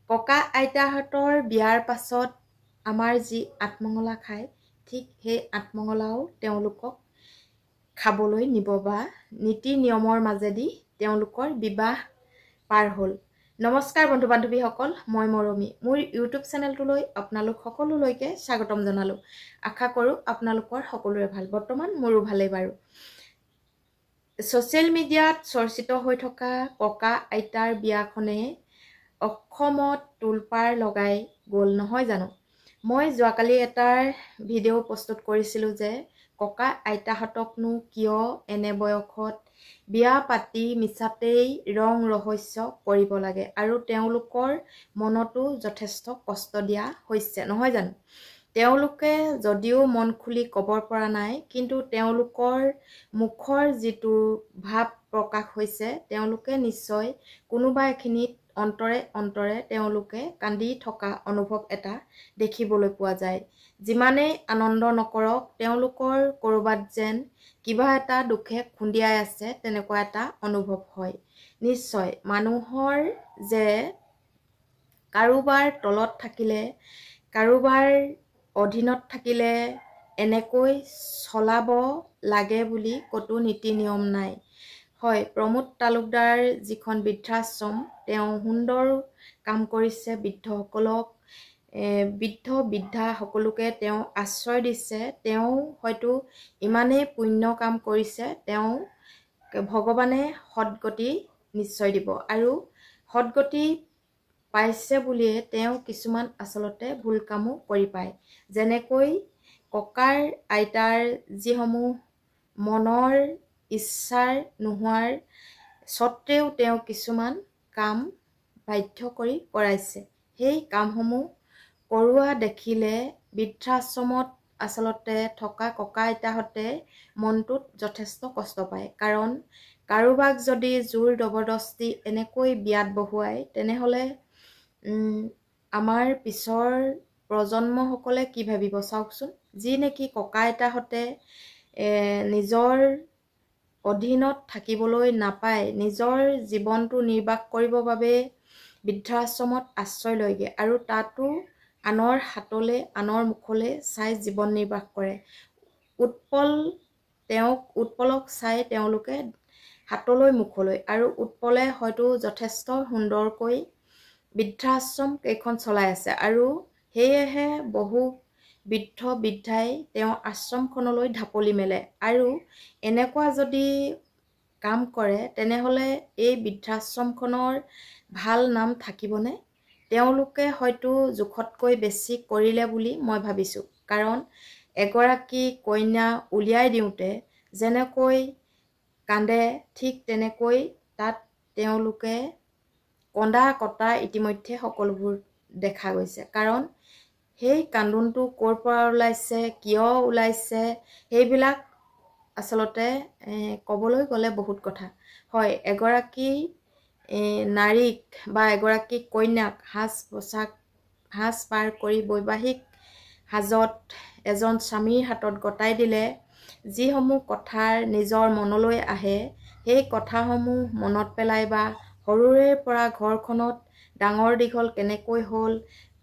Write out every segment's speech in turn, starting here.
ককা আইতাহঁতৰ বিয়াৰ পাছত আমাৰ যি আঠমঙলা খায়, ঠিক সেই আঠমঙলাও তেওঁলোকক খাবলৈ নিব বা নীতি নিয়মৰ মাজেদি তেওঁলোকৰ বিবাহ পাৰ হ'ল। নমস্কাৰ বন্ধু বান্ধৱীসকল, মই মৰমী। মোৰ ইউটিউব চেনেলটোলৈ আপোনালোক সকলোলৈকে স্বাগতম জনালোঁ। আশা কৰোঁ আপোনালোকৰ সকলোৰে ভাল। বৰ্তমান মোৰো ভালেই বাৰু। ছ'চিয়েল মিডিয়াত চৰ্চিত হৈ থকা ককা আইতাৰ বিয়াখনে অসমত তোলপাৰ লগাই গ'ল নহয় জানো। মই যোৱাকালি এটাৰ ভিডিঅ' প্ৰস্তুত কৰিছিলোঁ যে ককা আইতাহঁতকনো কিয় এনে বয়সত বিয়া পাতি মিছাতেই ৰং ৰহস্য কৰিব লাগে আৰু তেওঁলোকৰ মনতো যথেষ্ট কষ্ট দিয়া হৈছে নহয় জানো। তেওঁলোকে যদিও মন খুলি ক'বৰ পৰা নাই, কিন্তু তেওঁলোকৰ মুখৰ যিটো ভাৱ প্ৰকাশ হৈছে, তেওঁলোকে নিশ্চয় কোনোবা এখিনিত অন্তৰে অন্তৰে তেওঁলোকে কান্দি থকা অনুভৱ এটা দেখিবলৈ পোৱা যায়। যিমানেই আনন্দ নকৰক, তেওঁলোকৰ ক'ৰবাত যেন কিবা এটা দুখে খুন্দিয়াই আছে তেনেকুৱা এটা অনুভৱ হয়। নিশ্চয় মানুহৰ যে কাৰোবাৰ তলত থাকিলে, কাৰোবাৰ অধীনত থাকিলে এনেকৈ চলাব লাগে বুলি ক'তো নীতি নিয়ম নাই। হয়, প্ৰমোদ তালুকদাৰ যিখন বৃদ্ধাশ্ৰম, তেওঁ সুন্দৰ কাম কৰিছে। বৃদ্ধসকলক বৃদ্ধ বৃদ্ধা সকলোকে তেওঁ আশ্ৰয় দিছে। তেওঁ হয়তো ইমানেই পুণ্য কাম কৰিছে, তেওঁ ভগৱানে সদগতি নিশ্চয় দিব আৰু সদগতি পাইছে বুলিয়ে তেওঁ কিছুমান আচলতে ভুল কামো কৰি পায়। যেনেকৈ ককাৰ আইতাৰ যিসমূহ মনৰ ইচ্ছাৰ নোহোৱাৰ স্বত্তেও তেওঁ কিছুমান কাম বাধ্য কৰি কৰাইছে। সেই কামসমূহ কৰোৱা দেখিলে বৃদ্ধাশ্ৰমত আচলতে থকা ককা আইতাহঁতে মনটোত যথেষ্ট কষ্ট পায়। কাৰণ কাৰোবাক যদি জোৰ জবৰদস্তি এনেকৈ বিয়াত বহুৱায়, তেনেহ'লে আমাৰ পিছৰ প্ৰজন্মসকলে কি ভাবিব চাওকচোন। যি নেকি ককা আইতাহঁতে নিজৰ অধীনত থাকিবলৈ নাপায়, নিজৰ জীৱনটো নিৰ্বাহ কৰিবৰ বাবে বৃদ্ধাশ্ৰমত আশ্ৰয় লয়গৈ আৰু তাতো আনৰ হাতলৈ, আনৰ মুখলৈ চাই জীৱন নিৰ্বাহ কৰে। উৎপলক চাই তেওঁলোকে হাতলৈ মুখলৈ, আৰু উৎপলে হয়তো যথেষ্ট সুন্দৰকৈ বৃদ্ধাশ্ৰম কেইখন চলাই আছে আৰু সেয়েহে বহু বৃদ্ধ বৃদ্ধাই তেওঁ আশ্ৰমখনলৈ ঢাপলি মেলে। আৰু এনেকুৱা যদি কাম কৰে, তেনেহ'লে এই বৃদ্ধাশ্ৰমখনৰ ভাল নাম থাকিবনে? তেওঁলোকে হয়তো জোখতকৈ বেছি কৰিলে বুলি মই ভাবিছোঁ। কাৰণ এগৰাকী কন্যা উলিয়াই দিওঁতে যেনেকৈ কান্দে, ঠিক তেনেকৈ তাত তেওঁলোকে কন্দা কটা ইতিমধ্যে সকলোবোৰ দেখা গৈছে। কাৰণ সেই কান্দোনটো ক'ৰ পৰা ওলাইছে, কিয় ওলাইছে, সেইবিলাক আচলতে ক'বলৈ গ'লে বহুত কথা। হয়, এগৰাকী নাৰীক বা এগৰাকী কন্যাক সাজ পাৰ কৰি বৈবাহিক সাজত এজন স্বামীৰ হাতত গতাই দিলে যিসমূহ কথাৰ নিজৰ মনলৈ আহে, সেই কথাসমূহ মনত পেলাই বা সৰুৰে পৰা ঘৰখনত ডাঙৰ দীঘল কেনেকৈ হ'ল,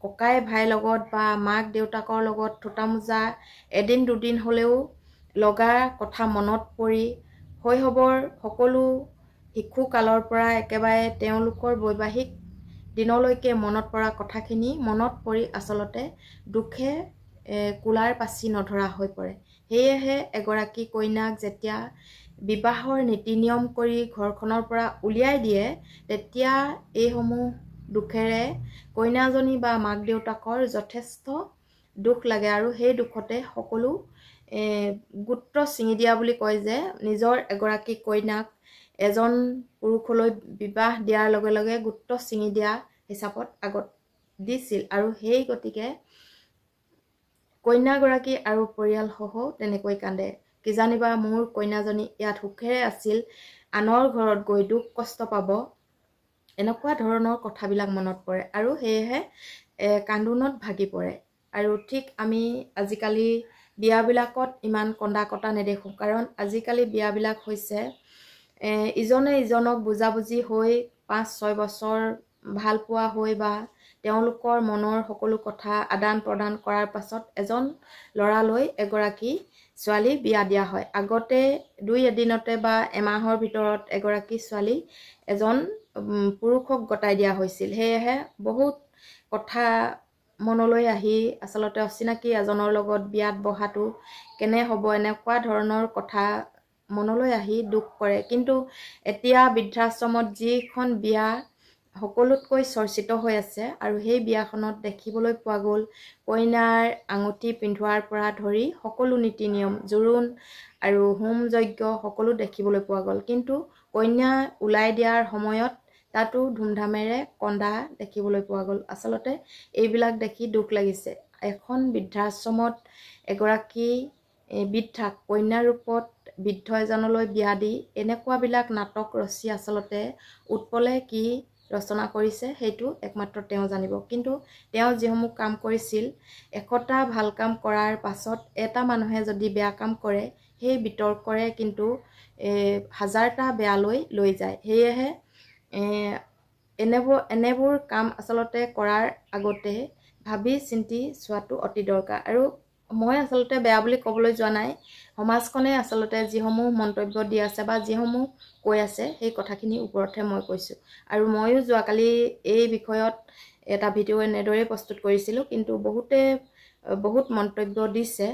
ককাই ভাইৰ লগত বা মাক দেউতাকৰ লগত থোটা মোজা এদিন দুদিন হ'লেও লগা কথা মনত পৰি, শৈশৱৰ সকলো শিশুকালৰ পৰা একেবাৰে তেওঁলোকৰ বৈবাহিক দিনলৈকে মনত পৰা কথাখিনি মনত পৰি আচলতে দুখে কুলাৰ পাচি নধৰা হৈ পৰে। সেয়েহে এগৰাকী কন্যাক যেতিয়া বিবাহৰ নীতি নিয়ম কৰি ঘৰখনৰ পৰা উলিয়াই দিয়ে, তেতিয়া এইসমূহ দুখেৰে কন্যাজনী বা মাক দেউতাকৰ যথেষ্ট দুখ লাগে আৰু সেই দুখতে সকলো গোত্ৰ ছিঙি দিয়া বুলি কয় যে, নিজৰ এগৰাকী কন্যাক এজন পুৰুষলৈ বিবাহ দিয়াৰ লগে লগে গোত্ৰ ছিঙি দিয়া হিচাপত আগত দিছিল। আৰু সেই গতিকে কন্যাগৰাকী আৰু পৰিয়ালসহ তেনেকৈ কান্দে। কিজানিবা মোৰ কন্যাজনী ইয়াত সুখেৰে আছিল, আনৰ ঘৰত গৈ দুখ কষ্ট পাব, এনেকুৱা ধৰণৰ কথাবিলাক মনত পৰে আৰু সেয়েহে কান্দোনত ভাগি পৰে। আৰু ঠিক আমি আজিকালি বিয়াবিলাকত ইমান কন্দা কটা নেদেখোঁ। কাৰণ আজিকালি বিয়াবিলাক হৈছে ইজনে ইজনক বুজাবুজি হৈ 5-6 বছৰ ভাল পোৱা হৈ বা তেওঁলোকৰ মনৰ সকলো কথা আদান প্ৰদান কৰাৰ পাছত এজন ল'ৰালৈ এগৰাকী ছোৱালী বিয়া দিয়া হয়। আগতে 2 এদিনতে বা এমাহৰ ভিতৰত এগৰাকী ছোৱালী এজন পুৰুষক গতাই দিয়া হৈছিল। সেয়েহে বহুত কথা মনলৈ আহি আচলতে অচিনাকি এজনৰ লগত বিয়াত বহাটো কেনে হ'ব এনেকুৱা ধৰণৰ কথা মনলৈ আহি দুখ কৰে। কিন্তু এতিয়া বৃদ্ধাশ্ৰমত যিখন বিয়া সকলোতকৈ চৰ্চিত হৈ আছে আৰু সেই বিয়াখনত দেখিবলৈ পোৱা গ'ল কইনাৰ আঙুঠি পিন্ধোৱাৰ পৰা ধৰি সকলো নীতি নিয়ম, জোৰোণ আৰু হোম যজ্ঞ সকলো দেখিবলৈ পোৱা গ'ল। কিন্তু কইনা ওলাই দিয়াৰ সময়ত তাতো ধুমধামেৰে কন্দা দেখিবলৈ পোৱা গ'ল। আচলতে এইবিলাক দেখি দুখ লাগিছে। এখন বৃদ্ধাশ্ৰমত এগৰাকী বৃদ্ধাক কন্যা ৰূপত বৃদ্ধ এজনলৈ বিয়া দি এনেকুৱাবিলাক নাটক ৰচি আচলতে উৎপলে কি ৰচনা কৰিছে সেইটো একমাত্ৰ তেওঁ জানিব। কিন্তু তেওঁ যিসমূহ কাম কৰিছিল, 100টা ভাল কাম কৰাৰ পাছত এটা মানুহে যদি বেয়া কাম কৰে সেই বিতৰ্কৰে কিন্তু 1000টা বেয়ালৈ লৈ যায়। সেয়েহে এনেবোৰ কাম আচলতে কৰাৰ আগতে ভাবি চিন্তি চোৱাটো অতি দৰকাৰ। আৰু মই আচলতে বেয়া বুলি ক'বলৈ যোৱা নাই, সমাজখনে আচলতে যিসমূহ মন্তব্য দি আছে বা যিসমূহ কৈ আছে সেই কথাখিনিৰ ওপৰতহে মই কৈছোঁ। আৰু ময়ো যোৱাকালি এই বিষয়ত এটা ভিডিঅ' এনেদৰেই প্ৰস্তুত কৰিছিলোঁ, কিন্তু বহুত মন্তব্য দিছে।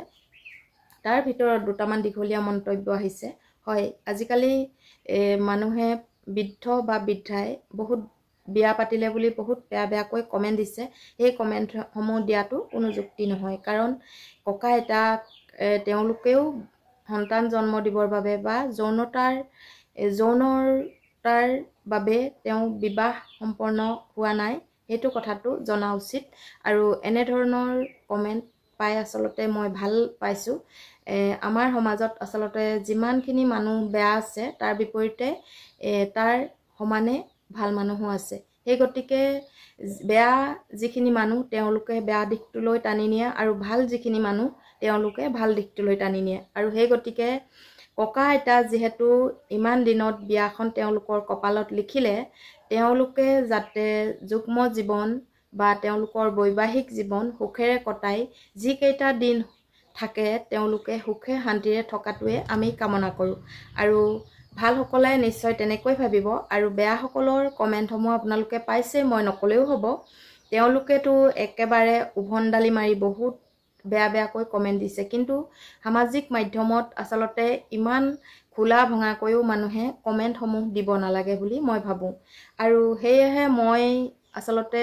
তাৰ ভিতৰত 2টামান দীঘলীয়া মন্তব্য আহিছে। হয়, আজিকালি মানুহে বৃদ্ধ বা বৃদ্ধাই বহুত বিয়া পাতিলে বুলি বহুত বেয়াকৈ কমেণ্ট দিছে। সেই কমেণ্টসমূহ দিয়াটো কোনো যুক্তি নহয়। কাৰণ ককা আইতাক তেওঁলোকেও সন্তান জন্ম দিবৰ বাবে বা যৌনতাৰ বাবে তেওঁ বিবাহ সম্পন্ন হোৱা নাই সেইটো কথাটো জনা উচিত। আৰু এনেধৰণৰ কমেণ্ট পাই আচলতে মই ভাল পাইছোঁ। আমাৰ সমাজত আচলতে যিমানখিনি মানুহ বেয়া আছে তাৰ বিপৰীতে তাৰ সমানে ভাল মানুহো আছে। সেই গতিকে বেয়া যিখিনি মানুহ তেওঁলোকে বেয়া দিশটোলৈ টানি নিয়ে আৰু ভাল যিখিনি মানুহ তেওঁলোকে ভাল দিশটোলৈ টানি নিয়ে। আৰু সেই গতিকে ককা আইতা যিহেতু ইমান দিনত বিয়াখন তেওঁলোকৰ কপালত লিখিলে, তেওঁলোকে যাতে যুগ্ম জীৱন বা তেওঁলোকৰ বৈবাহিক জীৱন সুখেৰে কটাই যিকেইটা দিন থাকে তেওঁলোকে সুখে শান্তিৰে থকাটোৱে আমি কামনা কৰোঁ। আৰু ভালসকলে নিশ্চয় তেনেকৈ ভাবিব। আৰু বেয়াসকলৰ কমেণ্টসমূহ আপোনালোকে পাইছে, মই নকলেও হ'ব। তেওঁলোকেতো একেবাৰে উভণ্ডালি মাৰি বহুত বেয়াকৈ কমেণ্ট দিছে। কিন্তু সামাজিক মাধ্যমত আচলতে ইমান খোলা ভঙাকৈও মানুহে কমেণ্টসমূহ দিব নালাগে বুলি মই ভাবোঁ। আৰু সেয়েহে মই আচলতে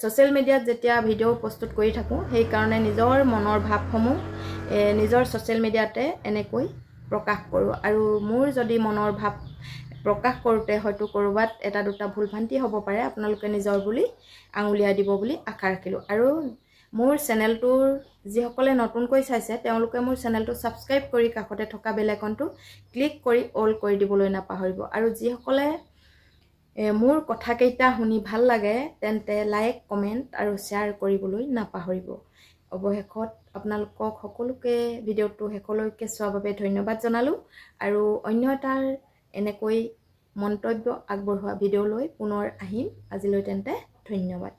ছ'চিয়েল মিডিয়াত যেতিয়া ভিডিঅ' প্ৰস্তুত কৰি থাকোঁ সেইকাৰণে নিজৰ মনৰ ভাৱসমূহ নিজৰ ছ'চিয়েল মিডিয়াতে এনেকৈ প্ৰকাশ কৰোঁ। আৰু মোৰ যদি মনৰ ভাৱ প্ৰকাশ কৰোঁতে হয়তো ক'ৰবাত 1-2টা ভুল ভ্ৰান্তি হ'ব পাৰে, আপোনালোকে নিজৰ বুলি আঙুলিয়াই দিব বুলি আশা ৰাখিলোঁ। আৰু মোৰ চেনেলটোৰ যিসকলে নতুনকৈ চাইছে তেওঁলোকে মোৰ চেনেলটো ছাবস্ক্ৰাইব কৰি কাষতে থকা বেল আইকনটো ক্লিক কৰি অল কৰি দিবলৈ নাপাহৰিব। আৰু যিসকলে মোৰ কথাকেইটা শুনি ভাল লাগে তেন্তে লাইক, কমেণ্ট আৰু শ্বেয়াৰ কৰিবলৈ নাপাহৰিব। অৱশেষত আপোনালোকক সকলোকে ভিডিঅ'টো শেষলৈকে চোৱাৰ বাবে ধন্যবাদ জনালোঁ। আৰু অন্য এটাৰ এনেকৈ মন্তব্য আগবঢ়োৱা ভিডিঅ'লৈ পুনৰ আহিম। আজিলৈ তেন্তে ধন্যবাদ।